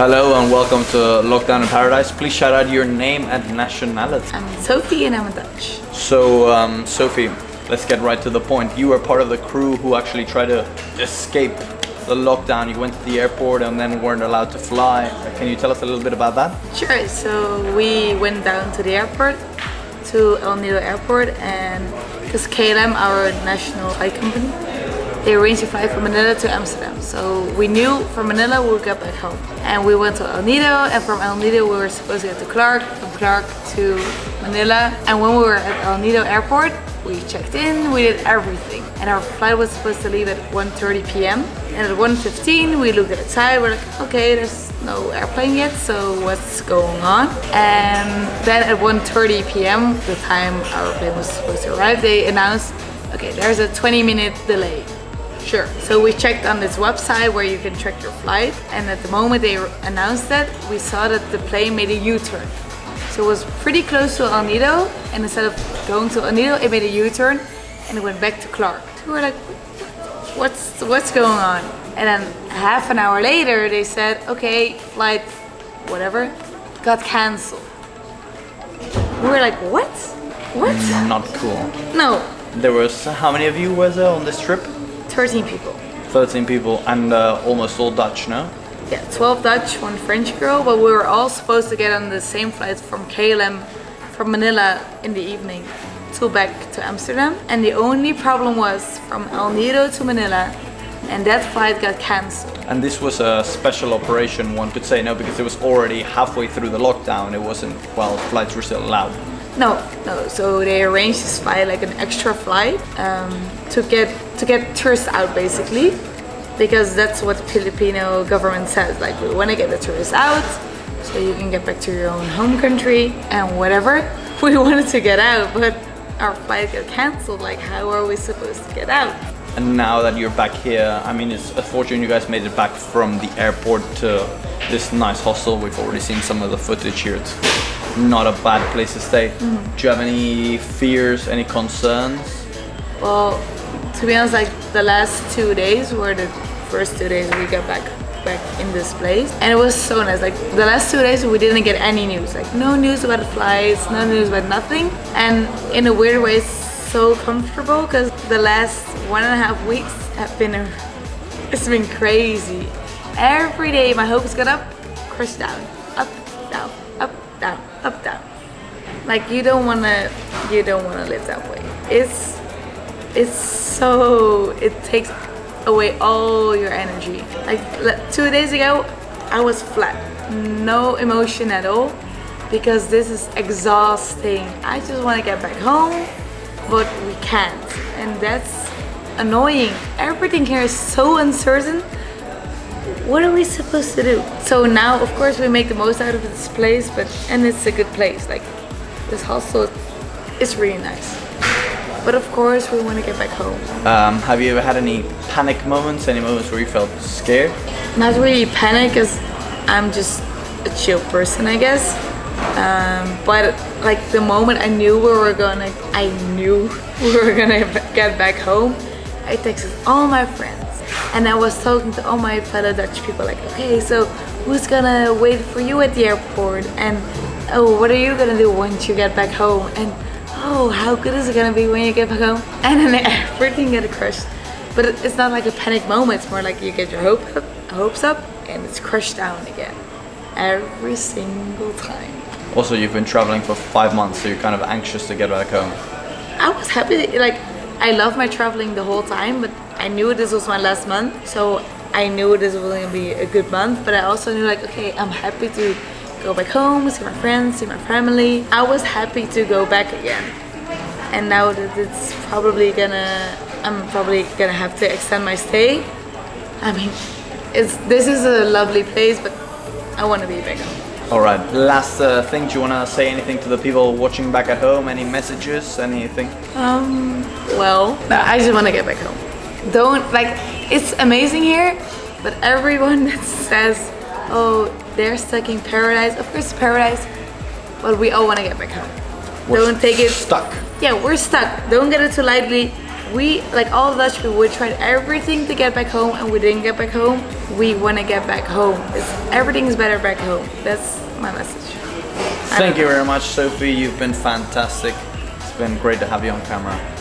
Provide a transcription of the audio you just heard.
Hello and welcome to Lockdown in Paradise. Please shout out your name and nationality. I'm Sophie and I'm a Dutch. So, Sophie, let's get right to the point. You were part of the crew who actually tried to escape the lockdown. You went to the airport and then weren't allowed to fly. Can you tell us a little bit about that? Sure, so we went down to the airport, to El Nido Airport, and because KLM, our national flight company, they arranged a flight from Manila to Amsterdam. So we knew from Manila we would get back home. And we went to El Nido, and from El Nido we were supposed to get to Clark, from Clark to Manila. And when we were at El Nido Airport, we checked in, we did everything. And our flight was supposed to leave at 1:30 p.m. And at 1:15 we looked at the time, we're like, okay, there's no airplane yet, so what's going on? And then at 1:30 p.m., the time our plane was supposed to arrive, they announced, okay, there's a 20-minute delay. Sure. So we checked on this website where you can track your flight, and at the moment they announced that, we saw that the plane made a U-turn. So it was pretty close to El Nido, and instead of going to El Nido, it made a U-turn and it went back to Clark. So we were like, what's going on? And then half an hour later they said, okay, flight whatever got cancelled. We were like, what? What? Not cool. No. There was, how many of you was there on this trip? 13 people. 13 people and almost all Dutch, no? Yeah, 12 Dutch, 1 French girl, but we were all supposed to get on the same flight from KLM, from Manila in the evening to back to Amsterdam. And the only problem was from El Nido to Manila, and that flight got cancelled. And this was a special operation, one could say, no, because it was already halfway through the lockdown. It wasn't, well, flights were still allowed. No. So they arranged this flight, like an extra flight, to get tourists out, basically, because that's what the Filipino government says. Like, we want to get the tourists out, so you can get back to your own home country and whatever. We wanted to get out, but our flight got cancelled. Like, how are we supposed to get out? And now that you're back here, I mean, it's unfortunate you guys made it back from the airport to this nice hostel. We've already seen some of the footage here. It's not a bad place to stay. Mm-hmm. Do you have any fears, any concerns? Well, to be honest, like the last 2 days were the first 2 days we got back in this place, and it was so nice. Like the last 2 days we didn't get any news, like no news about the flights, no news about nothing. And in a weird way, it's so comfortable, because the last 1.5 weeks have been it's been crazy. Every day my hopes got up, crashed down, up, down, up, down, up, down. Like you don't wanna live that way. It takes away all your energy. Like 2 days ago, I was flat, no emotion at all, because this is exhausting. I just want to get back home, but we can't, and that's annoying. Everything here is so uncertain. What are we supposed to do? So now, of course, we make the most out of this place, and it's a good place. Like this hostel is really nice. But of course, we want to get back home. Have you ever had any panic moments? Any moments where you felt scared? Not really panic, because I'm just a chill person, I guess. But like the moment I knew we were gonna get back home, I texted all my friends, and I was talking to all my fellow Dutch people. Like, okay, so who's gonna wait for you at the airport? And oh, what are you gonna do once you get back home? And oh, how good is it gonna be when you get back home? And then everything got crushed. But it's not like a panic moment, it's more like you get your hopes up and it's crushed down again. Every single time. Also, you've been traveling for 5 months, so you're kind of anxious to get back home. I was happy, like, I love my traveling the whole time, but I knew this was my last month, so I knew this was gonna be a good month, but I also knew, like, okay, I'm happy to go back home, see my friends, see my family. I was happy to go back again. And now that I'm probably gonna have to extend my stay. I mean, this is a lovely place, but I want to be back home. All right, last thing, do you want to say anything to the people watching back at home? Any messages, anything? Well, I just want to get back home. It's amazing here, but everyone that says, oh, they're stuck in paradise, of course it's paradise, but we all want to get back home. Don't take it stuck. Yeah, we're stuck. Don't get it too lightly. we, like all Dutch people, we tried everything to get back home and we didn't get back home. We want to get back home. Everything is better back home. That's my message. Thank you very much, Sophie. You've been fantastic. It's been great to have you on camera.